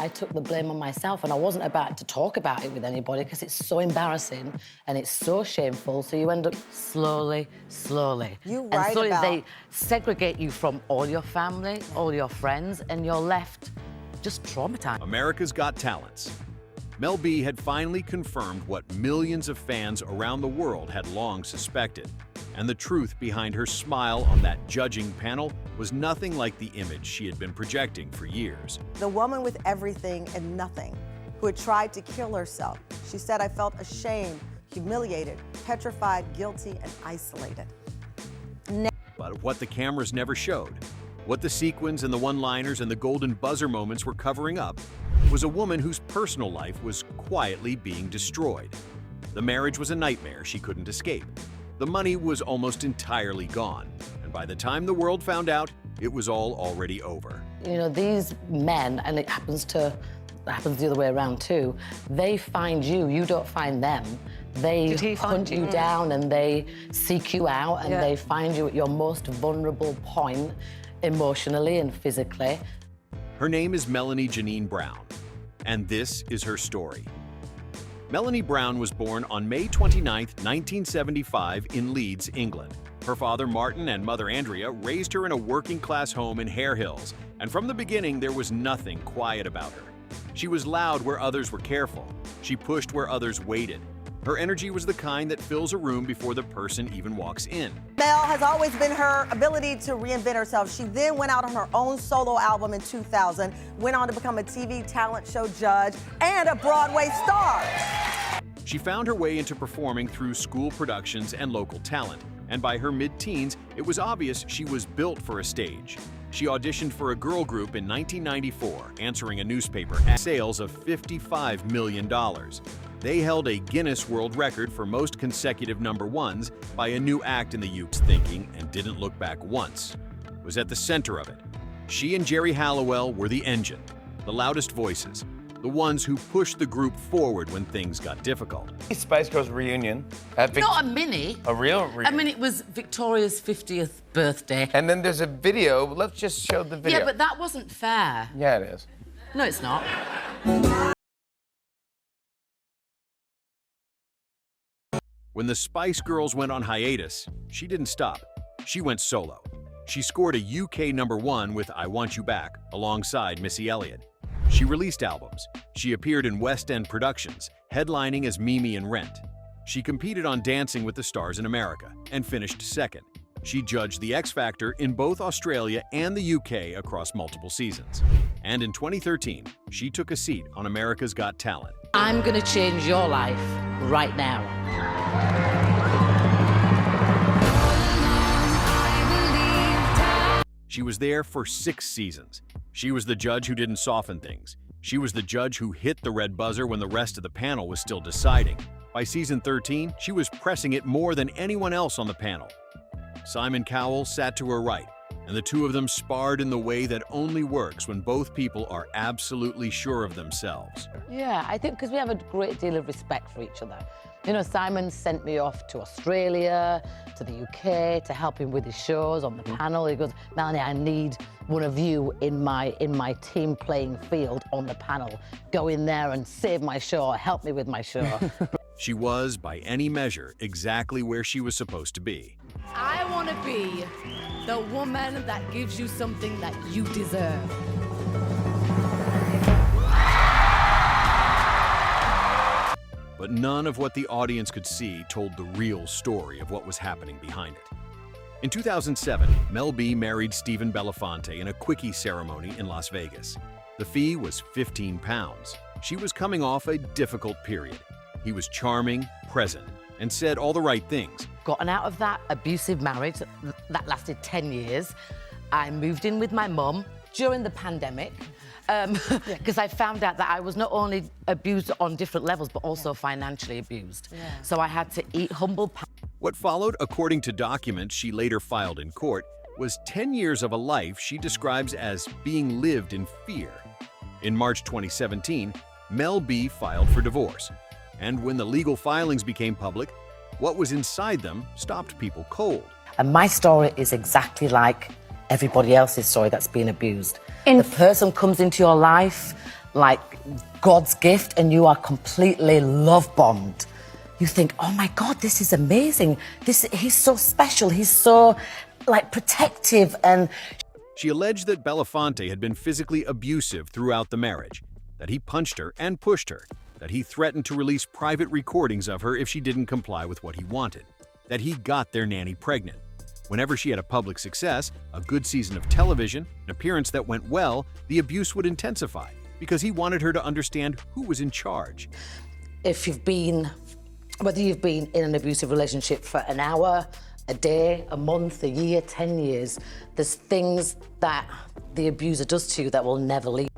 I took the blame on myself, and I wasn't about to talk about it with anybody because it's so embarrassing and it's so shameful. So you end up slowly. You and slowly about... they segregate you from all your family, all your friends, and you're left just traumatized. America's Got Talents. Mel B had finally confirmed what millions of fans around the world had long suspected. And the truth behind her smile on that judging panel was nothing like the image she had been projecting for years. The woman with everything and nothing, who had tried to kill herself. She said, I felt ashamed, humiliated, petrified, guilty, and isolated. But what the cameras never showed, what the sequins and the one-liners and the golden buzzer moments were covering up, was a woman whose personal life was quietly being destroyed. The marriage was a nightmare she couldn't escape. The money was almost entirely gone, and by the time the world found out, it was all already over. You know, these men, and it happens the other way around too, they find you, you don't find them. They hunt you down and they seek you out and they find you at your most vulnerable point, emotionally and physically. Her name is Melanie Janine Brown, and this is her story. Melanie Brown was born on May 29, 1975 in Leeds, England. Her father Martin and mother Andrea raised her in a working-class home in Hare Hills, and from the beginning there was nothing quiet about her. She was loud where others were careful. She pushed where others waited. Her energy was the kind that fills a room before the person even walks in. Mel has always been her ability to reinvent herself. She then went out on her own solo album in 2000, went on to become a TV talent show judge and a Broadway star. She found her way into performing through school productions and local talent, and by her mid-teens, it was obvious she was built for a stage. She auditioned for a girl group in 1994, answering a newspaper ad. Sales of $55 million. They held a Guinness World Record for most consecutive #1s by a new act in the youth's thinking and didn't look back once. Was at the center of it. She and Jerry Halliwell were the engine, the loudest voices, the ones who pushed the group forward when things got difficult. Spice Girls reunion. Not a mini. A real reunion. I mean, it was Victoria's 50th birthday. And then there's a video. Let's just show the video. Yeah, but that wasn't fair. Yeah, it is. No, it's not. When the Spice Girls went on hiatus, she didn't stop. She went solo. She scored a UK #1 with I Want You Back alongside Missy Elliott. She released albums. She appeared in West End productions, headlining as Mimi in Rent. She competed on Dancing with the Stars in America and finished second. She judged the X Factor in both Australia and the UK across multiple seasons. And in 2013, she took a seat on America's Got Talent. I'm gonna change your life right now. She was there for 6 seasons. She was the judge who didn't soften things. She was the judge who hit the red buzzer when the rest of the panel was still deciding. By season 13, she was pressing it more than anyone else on the panel. Simon Cowell sat to her right, and the two of them sparred in the way that only works when both people are absolutely sure of themselves. Yeah, I think because we have a great deal of respect for each other. You know, Simon sent me off to Australia, to the UK, to help him with his shows on the panel. He goes, Melanie, I need one of you in my team playing field on the panel. Go in there and save my show, help me with my show. She was, by any measure, exactly where she was supposed to be. I want to be the woman that gives you something that you deserve. But none of what the audience could see told the real story of what was happening behind it. In 2007, Mel B married Stephen Belafonte in a quickie ceremony in Las Vegas. The fee was £15. She was coming off a difficult period. He was charming, present, and said all the right things. Gotten out of that abusive marriage that lasted 10 years. I moved in with my mum during the pandemic because I found out that I was not only abused on different levels, but also financially abused. So I had to eat humble pie. What followed, according to documents she later filed in court, was 10 years of a life she describes as being lived in fear. In March 2017, Mel B filed for divorce. And when the legal filings became public, what was inside them stopped people cold. And my story is exactly like everybody else's story that's been abused. The person comes into your life like God's gift and you are completely love-bombed. You think, oh my God, this is amazing. He's so special. He's so, like, protective. And She alleged that Belafonte had been physically abusive throughout the marriage, that he punched her and pushed her, that he threatened to release private recordings of her if she didn't comply with what he wanted, that he got their nanny pregnant. Whenever she had a public success, a good season of television, an appearance that went well, the abuse would intensify because he wanted her to understand who was in charge. if you've been, whether you've been in an abusive relationship for an hour, a day, a month, a year, 10 years, there's things that the abuser does to you that will never leave.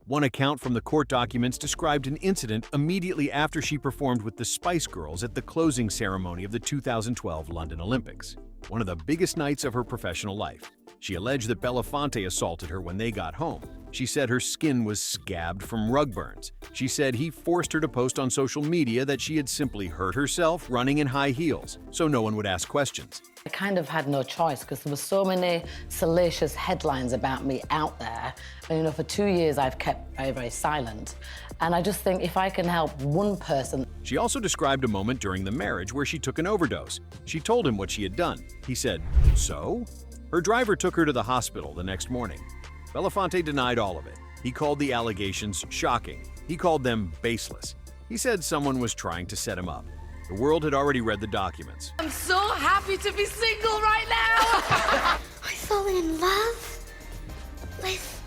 One account from the court documents described an incident immediately after she performed with the Spice Girls at the closing ceremony of the 2012 London Olympics, one of the biggest nights of her professional life. She alleged that Belafonte assaulted her when they got home. She said her skin was scabbed from rug burns. She said he forced her to post on social media that she had simply hurt herself running in high heels, so no one would ask questions. I kind of had no choice because there were so many salacious headlines about me out there. And, you know, for 2 years I've kept very, very silent. And I just think if I can help one person. She also described a moment during the marriage where she took an overdose. She told him what she had done. He said, "So?" Her driver took her to the hospital the next morning. Belafonte denied all of it. He called the allegations shocking. He called them baseless. He said someone was trying to set him up. The world had already read the documents. I'm so happy to be single right now. I've fallen in love with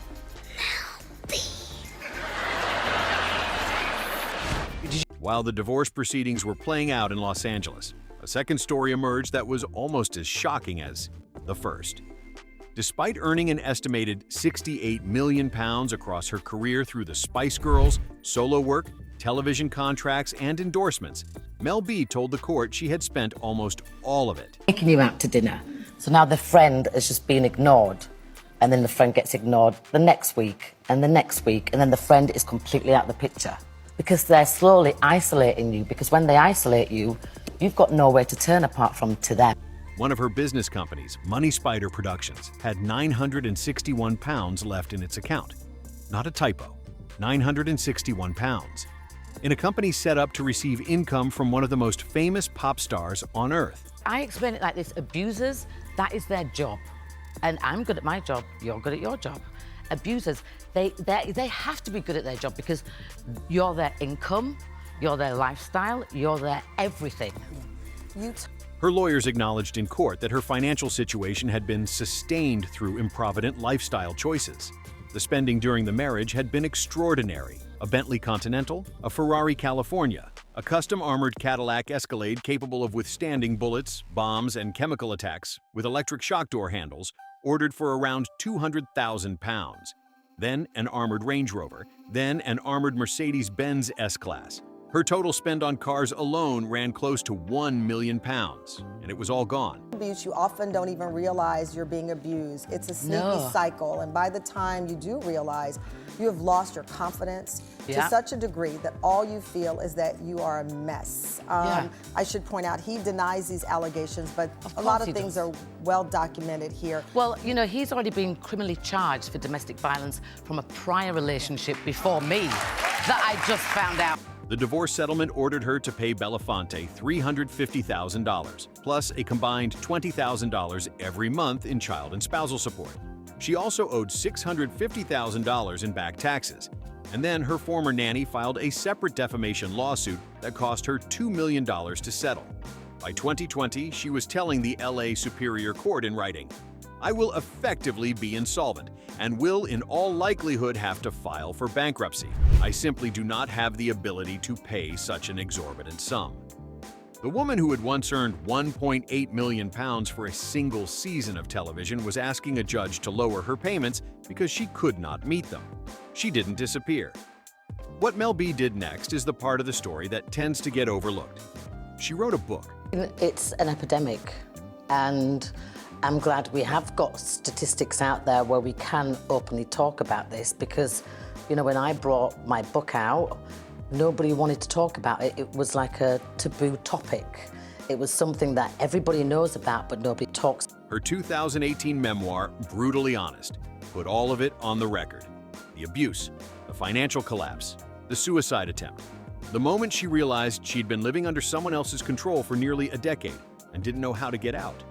Melanie. While the divorce proceedings were playing out in Los Angeles, a second story emerged that was almost as shocking as the first. Despite earning an estimated £68 million across her career through the Spice Girls, solo work, television contracts, and endorsements, Mel B told the court she had spent almost all of it. Taking you out to dinner. So now the friend has just been ignored. And then the friend gets ignored the next week and the next week. And then the friend is completely out of the picture. Because they're slowly isolating you. Because when they isolate you, you've got nowhere to turn apart from to them. One of her business companies, Money Spider Productions, had £961 left in its account. Not a typo, £961. In a company set up to receive income from one of the most famous pop stars on earth. I explain it like this: abusers, that is their job. And I'm good at my job, you're good at your job. Abusers, they have to be good at their job because you're their income, you're their lifestyle, you're their everything. Her lawyers acknowledged in court that her financial situation had been sustained through improvident lifestyle choices. The spending during the marriage had been extraordinary: a Bentley Continental, a Ferrari California, a custom-armored Cadillac Escalade capable of withstanding bullets, bombs, and chemical attacks, with electric shock door handles, ordered for around £200,000. Then an armored Range Rover, then an armored Mercedes-Benz S-Class. Her total spend on cars alone ran close to £1 million, and it was all gone. Abuse, you often don't even realize you're being abused. It's a sneaky cycle, and by the time you do realize, you have lost your confidence to such a degree that all you feel is that you are a mess. I should point out, he denies these allegations, but a lot of things are well documented here. Well, you know, he's already been criminally charged for domestic violence from a prior relationship before me that I just found out. The divorce settlement ordered her to pay Belafonte $350,000, plus a combined $20,000 every month in child and spousal support. She also owed $650,000 in back taxes. And then her former nanny filed a separate defamation lawsuit that cost her $2 million to settle. By 2020, she was telling the LA Superior Court in writing, "I will effectively be insolvent and will in all likelihood have to file for bankruptcy. I simply do not have the ability to pay such an exorbitant sum." The woman who had once earned £1.8 million for a single season of television was asking a judge to lower her payments because she could not meet them. She didn't disappear. What Mel B did next is the part of the story that tends to get overlooked. She wrote a book. It's an epidemic, and I'm glad we have got statistics out there where we can openly talk about this because, you know, when I brought my book out, nobody wanted to talk about it. It was like a taboo topic. It was something that everybody knows about, but nobody talks. Her 2018 memoir, Brutally Honest, put all of it on the record. The abuse, the financial collapse, the suicide attempt. The moment she realized she'd been living under someone else's control for nearly a decade and didn't know how to get out.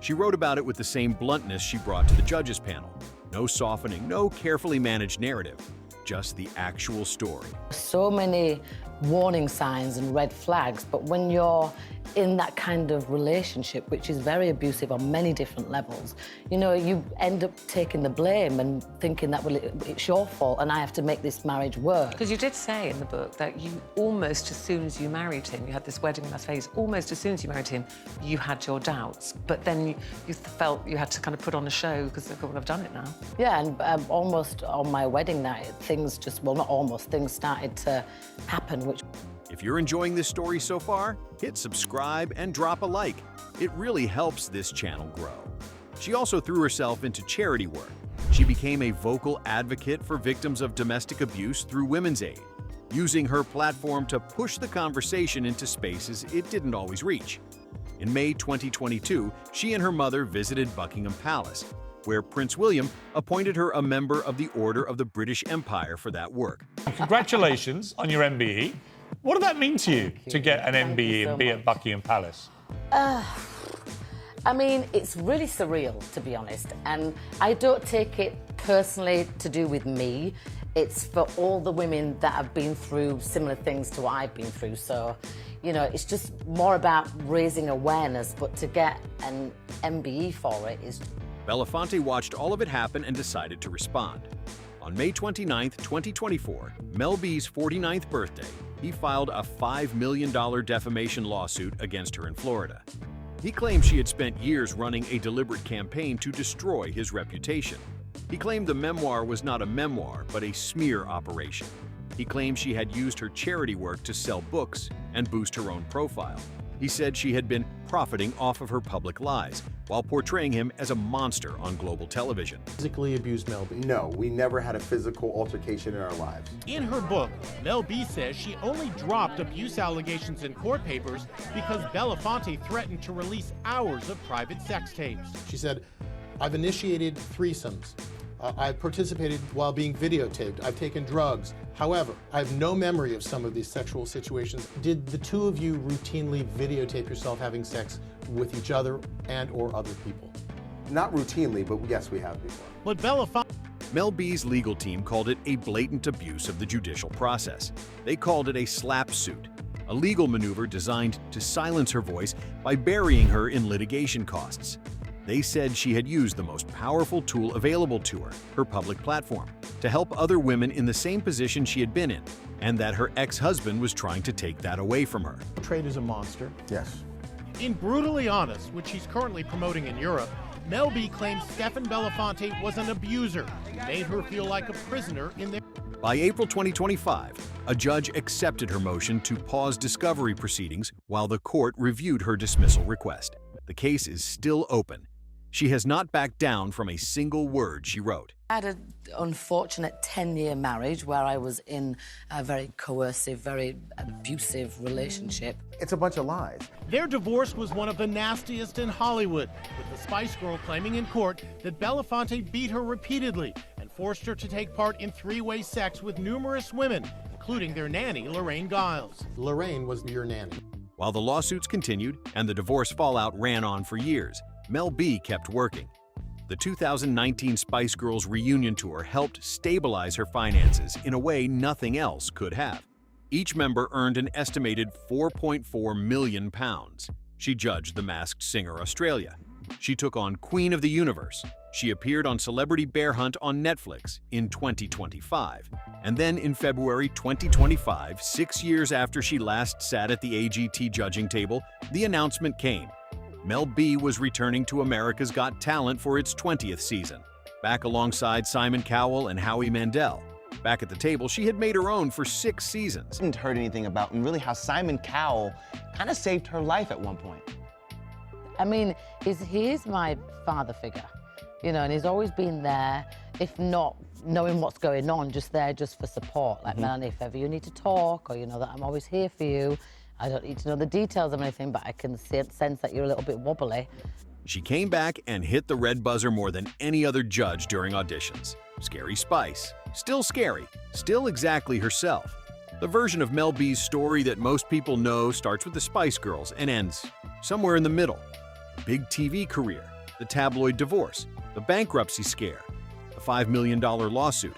She wrote about it with the same bluntness she brought to the judges panel. No softening, no carefully managed narrative, just the actual story. So many warning signs and red flags, but when you're in that kind of relationship, which is very abusive on many different levels, you know, you end up taking the blame and thinking that, well, it's your fault and I have to make this marriage work. Because you did say in the book that you almost as soon as you married him, you had this wedding in Las Vegas, almost as soon as you married him, you had your doubts, but then you felt you had to kind of put on a show because they thought, well, I've done it now. Yeah, and almost on my wedding night, things just, well, not almost, things started to happen, which... If you're enjoying this story so far, hit subscribe and drop a like. It really helps this channel grow. She also threw herself into charity work. She became a vocal advocate for victims of domestic abuse through Women's Aid, using her platform to push the conversation into spaces it didn't always reach. In May 2022, she and her mother visited Buckingham Palace, where Prince William appointed her a member of the Order of the British Empire for that work. Congratulations on your MBE. What did that mean to you to get an MBE and be at Buckingham Palace? I mean, it's really surreal, to be honest, and I don't take it personally to do with me. It's for all the women that have been through similar things to what I've been through. So, you know, it's just more about raising awareness, but to get an MBE for it is... Belafonte watched all of it happen and decided to respond. On May 29, 2024, Mel B's 49th birthday, he filed a $5 million defamation lawsuit against her in Florida. He claimed she had spent years running a deliberate campaign to destroy his reputation. He claimed the memoir was not a memoir, but a smear operation. He claimed she had used her charity work to sell books and boost her own profile. He said she had been profiting off of her public lies, while portraying him as a monster on global television. Physically abused Mel B? No, we never had a physical altercation in our lives. In her book, Mel B says she only dropped abuse allegations in court papers because Belafonte threatened to release hours of private sex tapes. She said, I've initiated threesomes. I've participated while being videotaped. I've taken drugs. However, I have no memory of some of these sexual situations. Did the two of you routinely videotape yourself having sex with each other and or other people? Not routinely, but yes, we have before. But Belafonte... Mel B's legal team called it a blatant abuse of the judicial process. They called it a slap suit, a legal maneuver designed to silence her voice by burying her in litigation costs. They said she had used the most powerful tool available to her public platform, to help other women in the same position she had been in, and that her ex-husband was trying to take that away from her. Portrayed as a monster. Yes. In Brutally Honest, which she's currently promoting in Europe, Mel B claims Stephen Belafonte was an abuser and made her feel like a prisoner in their... By April 2025, a judge accepted her motion to pause discovery proceedings while the court reviewed her dismissal request. The case is still open. She has not backed down from a single word she wrote. I had an unfortunate 10-year marriage where I was in a very coercive, very abusive relationship. It's a bunch of lies. Their divorce was one of the nastiest in Hollywood, with the Spice Girl claiming in court that Belafonte beat her repeatedly and forced her to take part in three-way sex with numerous women, including their nanny, Lorraine Giles. Lorraine was your nanny. While the lawsuits continued and the divorce fallout ran on for years, Mel B kept working. The 2019 Spice Girls reunion tour helped stabilize her finances in a way nothing else could have. Each member earned an estimated £4.4 million. She judged The Masked Singer Australia. She took on Queen of the Universe. She appeared on Celebrity Bear Hunt on Netflix in 2025. And then in February 2025, 6 years after she last sat at the AGT judging table, the announcement came. Mel B was returning to America's Got Talent for its 20th season, back alongside Simon Cowell and Howie Mandel. Back at the table, she had made her own for 6 seasons. I hadn't heard anything about and really how Simon Cowell kind of saved her life at one point. I mean, he is my father figure, you know, and he's always been there, if not knowing what's going on, just there just for support. Like, Melanie, if ever you need to talk, or you know that I'm always here for you. I don't need to know the details of anything, but I can sense that you're a little bit wobbly. She came back and hit the red buzzer more than any other judge during auditions. Scary Spice. Still scary. Still exactly herself. The version of Mel B's story that most people know starts with the Spice Girls and ends somewhere in the middle. The big TV career, the tabloid divorce, the bankruptcy scare, the $5 million lawsuit.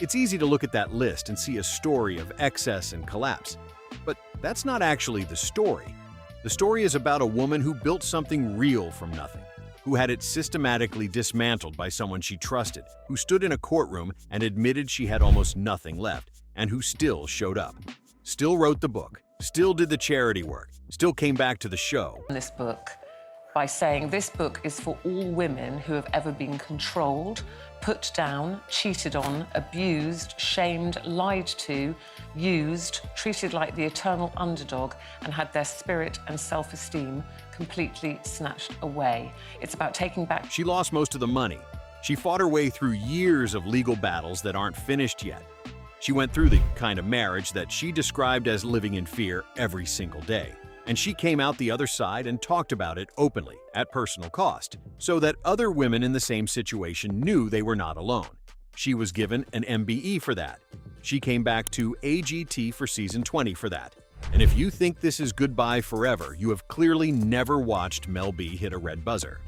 It's easy to look at that list and see a story of excess and collapse. But that's not actually the story. The story is about a woman who built something real from nothing, who had it systematically dismantled by someone she trusted, who stood in a courtroom and admitted she had almost nothing left, and who still showed up, still wrote the book, still did the charity work, still came back to the show. This book by saying this book is for all women who have ever been controlled, put down, cheated on, abused, shamed, lied to, used, treated like the eternal underdog, and had their spirit and self-esteem completely snatched away. It's about taking back. She lost most of the money. She fought her way through years of legal battles that aren't finished yet. She went through the kind of marriage that she described as living in fear every single day. And she came out the other side and talked about it openly, at personal cost, so that other women in the same situation knew they were not alone. She was given an MBE for that. She came back to AGT for season 20 for that. And if you think this is goodbye forever, you have clearly never watched Mel B hit a red buzzer.